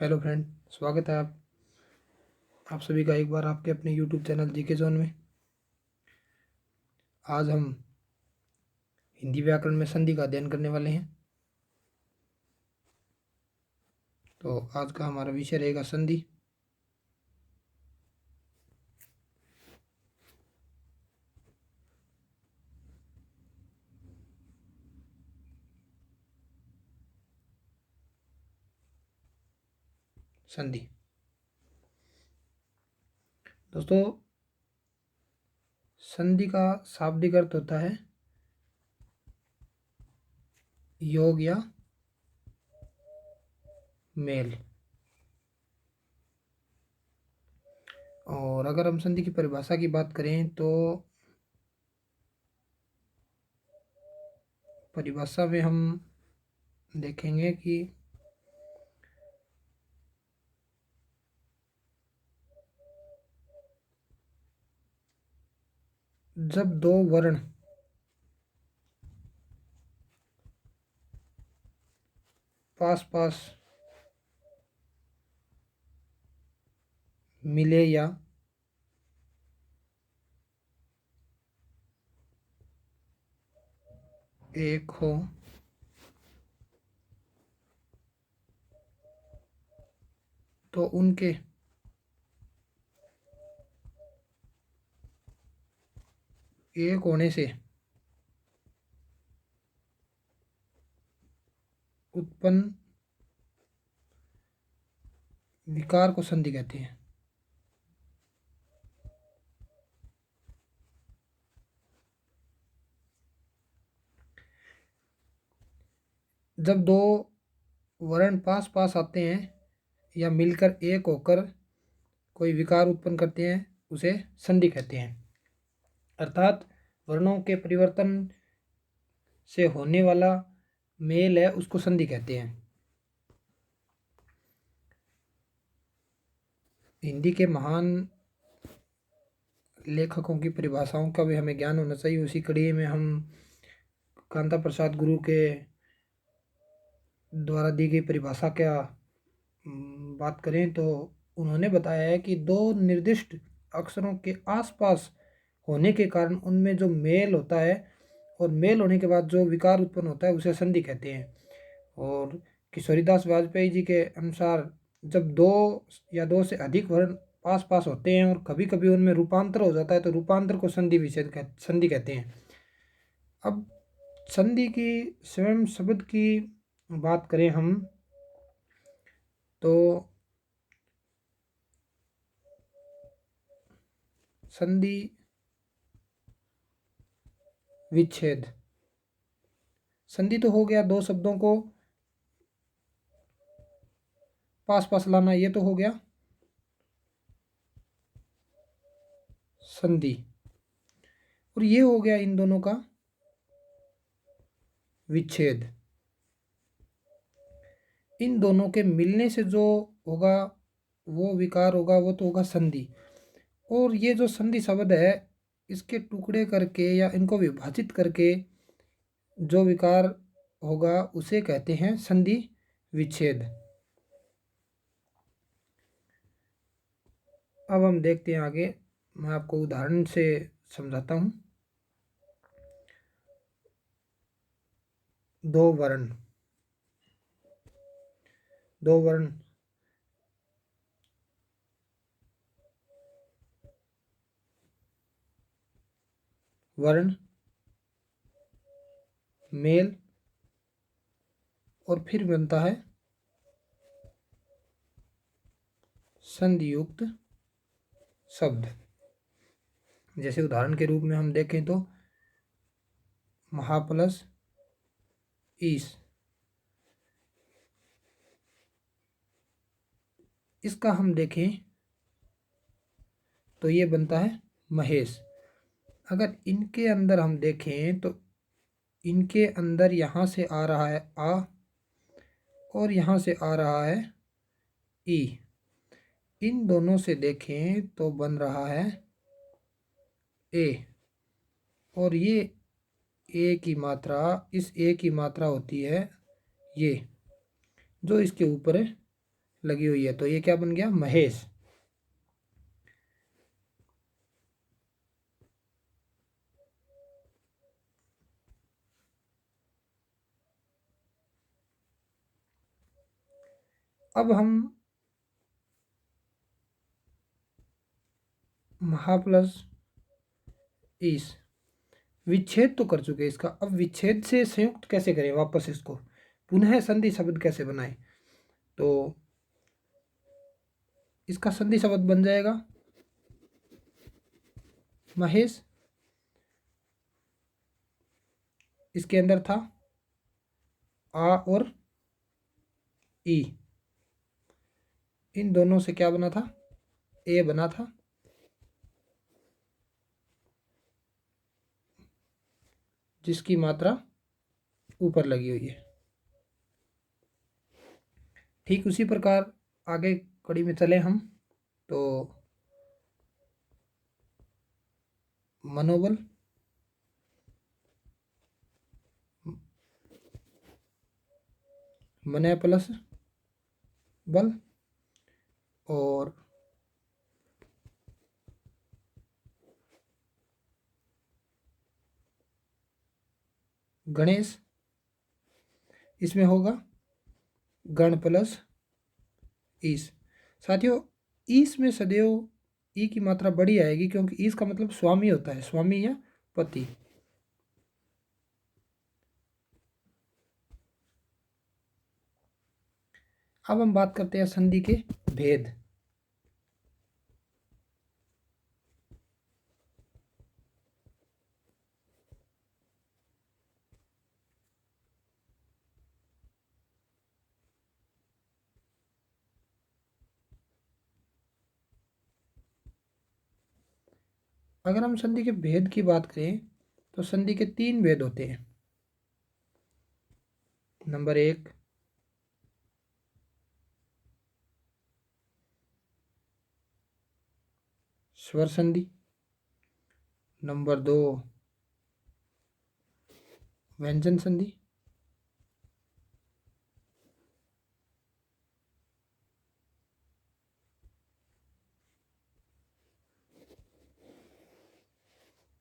Hello friend, स्वागत है आप सभी का एक बार आपके अपने यूट्यूब चैनल जीके जोन में। आज हम हिंदी व्याकरण में संधि का अध्ययन करने वाले हैं। तो आज का हमारा विषय रहेगा संधि। संधि दोस्तों, संधि का शाब्दिक अर्थ होता है योग या मेल। और अगर हम संधि की परिभाषा की बात करें तो परिभाषा में हम देखेंगे कि जब दो वर्ण पास पास मिले या एक हो तो उनके एक होने से उत्पन्न विकार को संधि कहते हैं। जब दो वर्ण पास पास आते हैं या मिलकर एक होकर कोई विकार उत्पन्न करते हैं उसे संधि कहते हैं। अर्थात वर्णों के परिवर्तन से होने वाला मेल है उसको संधि कहते हैं। हिंदी के महान लेखकों की परिभाषाओं का भी हमें ज्ञान होना चाहिए। उसी कड़ी में हम कांता प्रसाद गुरु के द्वारा दी गई परिभाषा क्या बात करें तो उन्होंने बताया है कि दो निर्दिष्ट अक्षरों के आसपास होने के कारण उनमें जो मेल होता है और मेल होने के बाद जो विकार उत्पन्न होता है उसे संधि कहते हैं। और किशोरीदास वाजपेयी जी के अनुसार जब दो या दो से अधिक वर्ण पास पास होते हैं और कभी कभी उनमें रूपांतर हो जाता है तो रूपांतर को संधि कहते हैं। अब संधि की स्वयं शब्द की बात करें हम तो संधि विच्छेद। संधि तो हो गया दो शब्दों को पास पास लाना, ये तो हो गया संधि। और ये हो गया इन दोनों का विच्छेद। इन दोनों के मिलने से जो होगा वो विकार होगा, वो तो होगा संधि। और ये जो संधि शब्द है इसके टुकड़े करके या इनको विभाजित करके जो विकार होगा उसे कहते हैं संधि विच्छेद। अब हम देखते हैं आगे, मैं आपको उदाहरण से समझाता हूँ। दो वर्ण वर्ण मेल और फिर बनता है संधियुक्त शब्द। जैसे उदाहरण के रूप में हम देखें तो महा प्लस ईश, इसका हम देखें तो ये बनता है महेश। अगर इनके अंदर हम देखें तो इनके अंदर यहाँ से आ रहा है आ और यहाँ से आ रहा है ई। इन दोनों से देखें तो बन रहा है ए। और ये ए की मात्रा, इस ए की मात्रा होती है ये जो इसके ऊपर लगी हुई है, तो ये क्या बन गया, महेश। अब हम महा प्लस ईस विच्छेद तो कर चुके इसका, अब विच्छेद से संयुक्त कैसे करें वापस इसको, पुनः संधि शब्द कैसे बनाएं। तो इसका संधि शब्द बन जाएगा महेश, इसके अंदर था आ और ई, इन दोनों से क्या बना था, ए बना था, जिसकी मात्रा ऊपर लगी हुई है। ठीक उसी प्रकार आगे कड़ी में चले हम, तो मनोबल, मन प्लस बल और गणेश, इसमें होगा गण प्लस ईस। साथियों, ईस में सदैव ई की मात्रा बड़ी आएगी, क्योंकि ईस का मतलब स्वामी होता है, स्वामी या पति। अब हम बात करते हैं संधि के भेद। अगर हम संधि के भेद की बात करें तो संधि के 3 भेद होते हैं। नंबर 1 स्वर संधि, नंबर 2 व्यंजन संधि,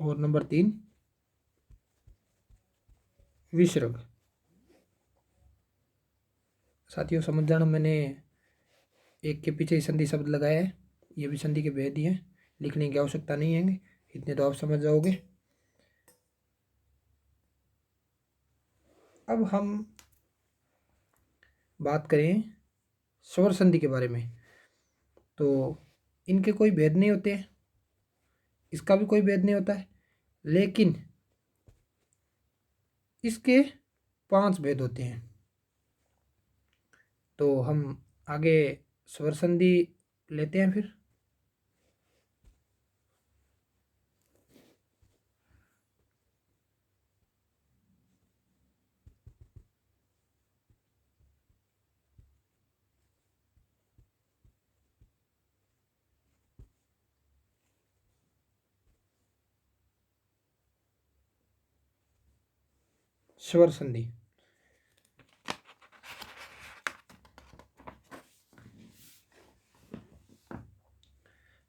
और नंबर 3 विसर्ग। साथियों, समझ जाना, मैंने एक के पीछे ही संधि शब्द लगाया है, ये भी संधि के भेद ही हैं, लिखने की आवश्यकता नहीं है, इतने तो आप समझ जाओगे। अब हम बात करें स्वर संधि के बारे में, तो इनके कोई भेद नहीं होते हैं, इसका भी कोई भेद नहीं होता है, लेकिन इसके 5 भेद होते हैं। तो हम आगे स्वर संधि लेते हैं फिर। स्वर संधि,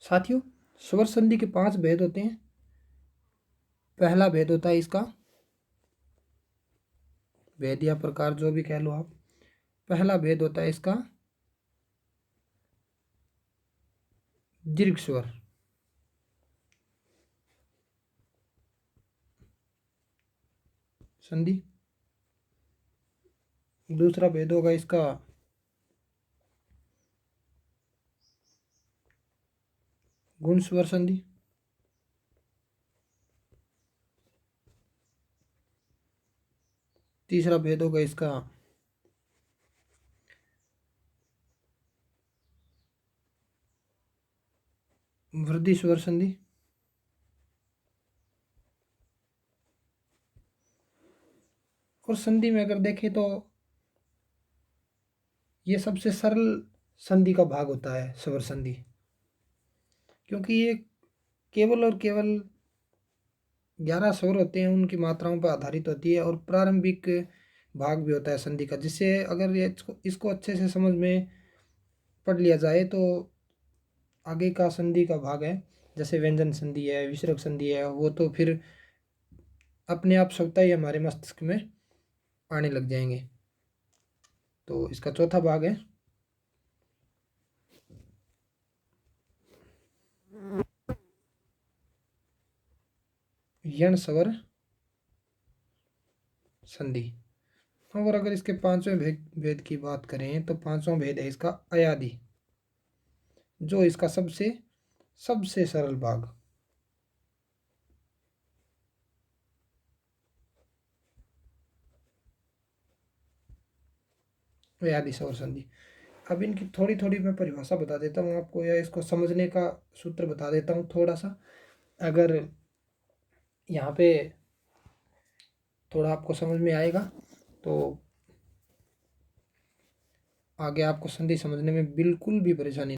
साथियों, स्वर संधि के 5 भेद होते हैं। पहला भेद होता है इसका, भेद या प्रकार जो भी कह लो आप, पहला भेद होता है इसका दीर्घ स्वर। संधि। दूसरा भेद होगा इसका गुण स्वर संधि। तीसरा भेद होगा इसका वृद्धि स्वर संधि। और संधि में अगर देखें तो ये सबसे सरल संधि का भाग होता है स्वर संधि, क्योंकि ये केवल और केवल 11 स्वर होते हैं, उनकी मात्राओं पर आधारित होती है, और प्रारंभिक भाग भी होता है संधि का, जिससे अगर ये इसको अच्छे से समझ में पढ़ लिया जाए तो आगे का संधि का भाग है, जैसे व्यंजन संधि है, विसर्ग संधि है, वो तो फिर अपने आप स्वतः ही हमारे मस्तिष्क में आने लग जाएंगे। तो इसका चौथा भाग है यण स्वर संधि। और अगर इसके पांचवें भेद की बात करें तो पांचवा भेद है इसका अयादि, जो इसका सबसे सबसे सरल भाग। अयादि स्वर संधि। अब इनकी थोड़ी थोड़ी मैं परिभाषा बता देता हूँ आपको, या इसको समझने का सूत्र बता देता हूँ थोड़ा सा। अगर यहाँ पे थोड़ा आपको समझ में आएगा तो आगे आपको संधि समझने में बिल्कुल भी परेशानी नहीं।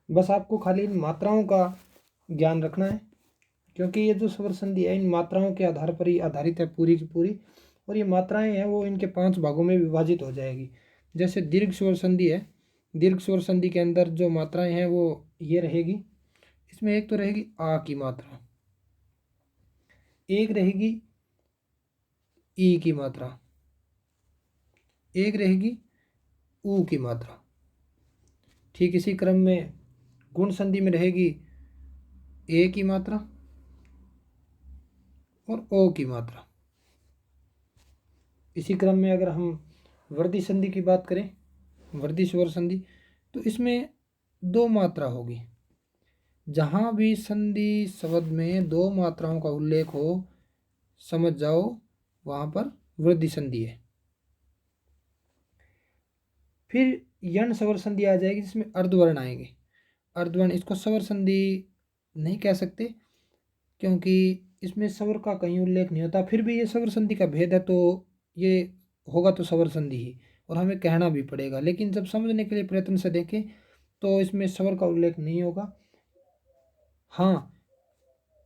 बस आपको खाली इन मात्राओं का ज्ञान रखना है, क्योंकि ये जो स्वर संधि है इन मात्राओं के आधार पर ही आधारित है पूरी की पूरी। और ये मात्राएं हैं वो इनके 5 भागों में विभाजित हो जाएगी। जैसे दीर्घ स्वर संधि है, दीर्घ स्वर संधि के अंदर जो मात्राएं हैं वो ये रहेगी। इसमें एक तो रहेगी आ की मात्रा, एक रहेगी ई की मात्रा, एक रहेगी ऊ की मात्रा। ठीक इसी क्रम में गुण संधि में रहेगी ए की मात्रा और ओ की मात्रा। इसी क्रम में अगर हम वर्धी संधि की बात करें, वर्धी स्वर संधि, तो इसमें 2 मात्रा होगी। जहाँ भी संधि शब्द में 2 मात्राओं का उल्लेख हो, समझ जाओ वहाँ पर वृद्धि संधि है। फिर यण स्वर संधि आ जाएगी जिसमें अर्धवर्ण आएंगे। अर्धवर्ण, इसको स्वर संधि नहीं कह सकते क्योंकि इसमें स्वर का कहीं उल्लेख नहीं होता, फिर भी ये स्वर संधि का भेद है तो ये होगा तो स्वर संधि ही, और हमें कहना भी पड़ेगा। लेकिन जब समझने के लिए प्रयत्न से देखें तो इसमें स्वर का उल्लेख नहीं होगा। हाँ,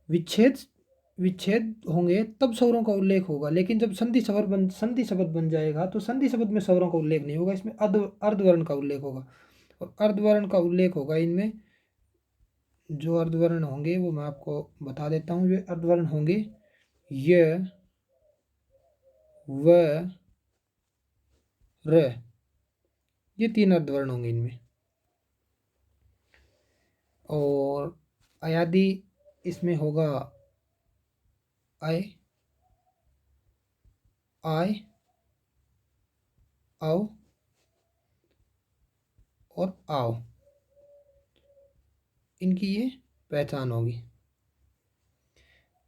विच्छेद विच्छेद होंगे तब स्वरों का उल्लेख होगा, लेकिन जब संधि शब्द बन जाएगा तो संधि शब्द में स्वरों का उल्लेख नहीं होगा, इसमें अर्धवर्ण का उल्लेख होगा। और अर्धवर्ण का उल्लेख होगा इनमें। जो अर्धवर्ण होंगे वो मैं आपको बता देता हूँ। ये अर्धवर्ण होंगे य, व, र। ये 3 अर्धवर्ण होंगे इनमें। और अयादि इसमें होगा आय, आय, आओ और आओ, इनकी ये पहचान होगी।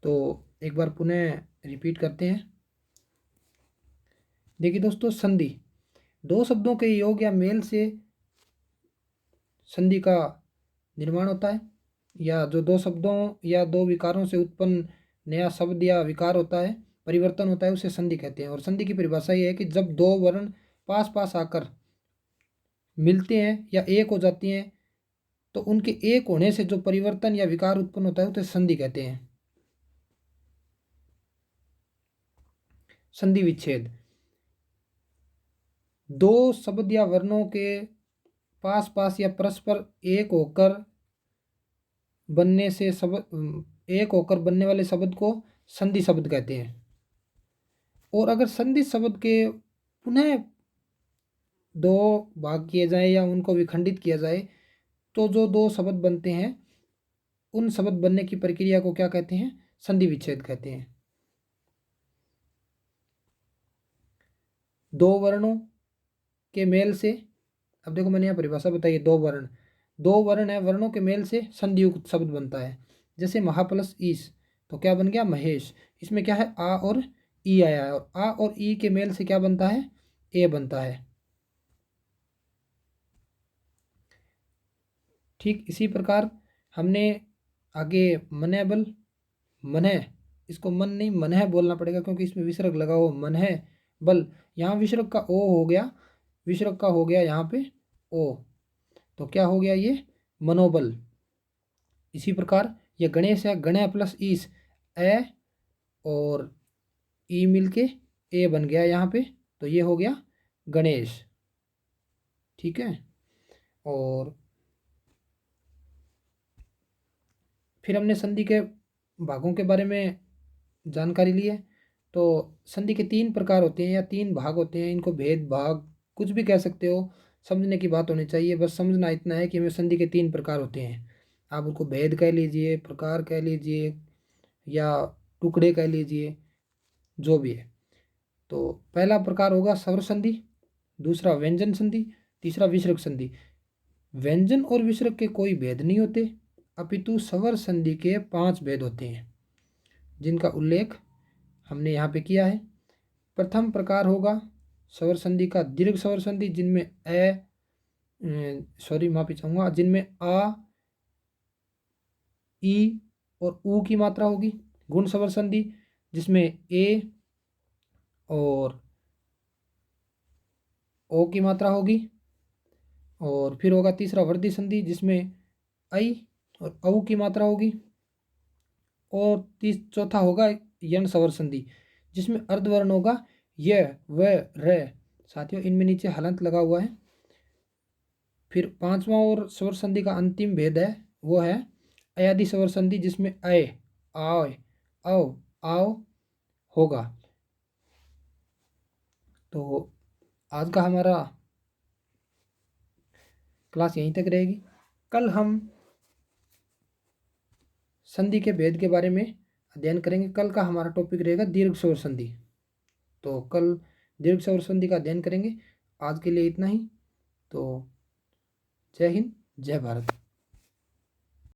तो एक बार पुनः रिपीट करते हैं। देखिए दोस्तों, संधि 2 शब्दों के योग या मेल से संधि का निर्माण होता है, या जो 2 शब्दों या 2 विकारों से उत्पन्न नया शब्द या विकार होता है, परिवर्तन होता है, उसे संधि कहते हैं। और संधि की परिभाषा ये है कि जब 2 वर्ण पास पास आकर मिलते हैं या एक हो जाती हैं तो उनके एक होने से जो परिवर्तन या विकार उत्पन्न होता है उसे संधि कहते हैं। संधि विच्छेद 2 शब्द या वर्णों के पास पास या परस्पर एक होकर बनने से शब्द, एक होकर बनने वाले शब्द को संधि शब्द कहते हैं। और अगर संधि शब्द के पुनः 2 भाग किए जाए या उनको विखंडित किया जाए तो जो 2 शब्द बनते हैं उन शब्द बनने की प्रक्रिया को क्या कहते हैं? संधि विच्छेद कहते हैं। 2 वर्णों के मेल से, अब देखो मैंने यहाँ परिभाषा बताई, 2 वर्ण है, वर्णों के मेल से संधि युक्त शब्द बनता है। जैसे महा प्लस ईस, तो क्या बन गया? महेश। इसमें क्या है? आ और ई आया है, और आ और ई के मेल से क्या बनता है? ए बनता है। ठीक इसी प्रकार हमने आगे मनेबल, मनह, इसको मन नहीं मनह बोलना पड़ेगा क्योंकि इसमें विसर्ग लगा हो, मनह बल। यहाँ विसर्ग का ओ हो गया, विसर्ग का हो गया यहाँ पे ओ, तो क्या हो गया? ये मनोबल। इसी प्रकार ये गणेश है, गणय प्लस ईस, ए और ई मिलके ए बन गया यहाँ पे, तो ये हो गया गणेश। ठीक है। और फिर हमने संधि के भागों के बारे में जानकारी ली है। तो संधि के 3 प्रकार होते हैं या 3 भाग होते हैं, इनको भेद भाग कुछ भी कह सकते हो, समझने की बात होनी चाहिए। बस समझना इतना है कि हमें संधि के 3 प्रकार होते हैं। आप उनको भेद कह लीजिए, प्रकार कह लीजिए या टुकड़े कह लीजिए, जो भी है। तो पहला प्रकार होगा स्वर संधि, दूसरा व्यंजन संधि, तीसरा विसर्ग संधि। व्यंजन और विसर्ग के कोई भेद नहीं होते, अपितु स्वर संधि के 5 भेद होते हैं, जिनका उल्लेख हमने यहाँ पे किया है। प्रथम प्रकार होगा स्वर संधि का दीर्घ स्वर संधि, जिनमें माफी चाहूँगा, जिनमें आ, ई और ऊ की मात्रा होगी। गुण स्वर संधि, जिसमें ए और ओ की मात्रा होगी। और फिर होगा तीसरा वृद्धि संधि, जिसमें आई और औ की मात्रा होगी। और चौथा होगा यण स्वर संधि, जिसमें अर्धवर्ण होगा य, व, र। साथियों, इनमें नीचे हलंत लगा हुआ है। फिर पांचवा और स्वर संधि का अंतिम भेद है, वो है अयादि स्वर संधि, जिसमें अय, आय, औ, आओ होगा। तो आज का हमारा क्लास यहीं तक रहेगी। कल हम संधि के भेद के बारे में अध्ययन करेंगे। कल का हमारा टॉपिक रहेगा दीर्घ स्वर संधि। तो कल दीर्घ स्वर संधि का अध्ययन करेंगे। आज के लिए इतना ही। तो जय हिंद, जय भारत।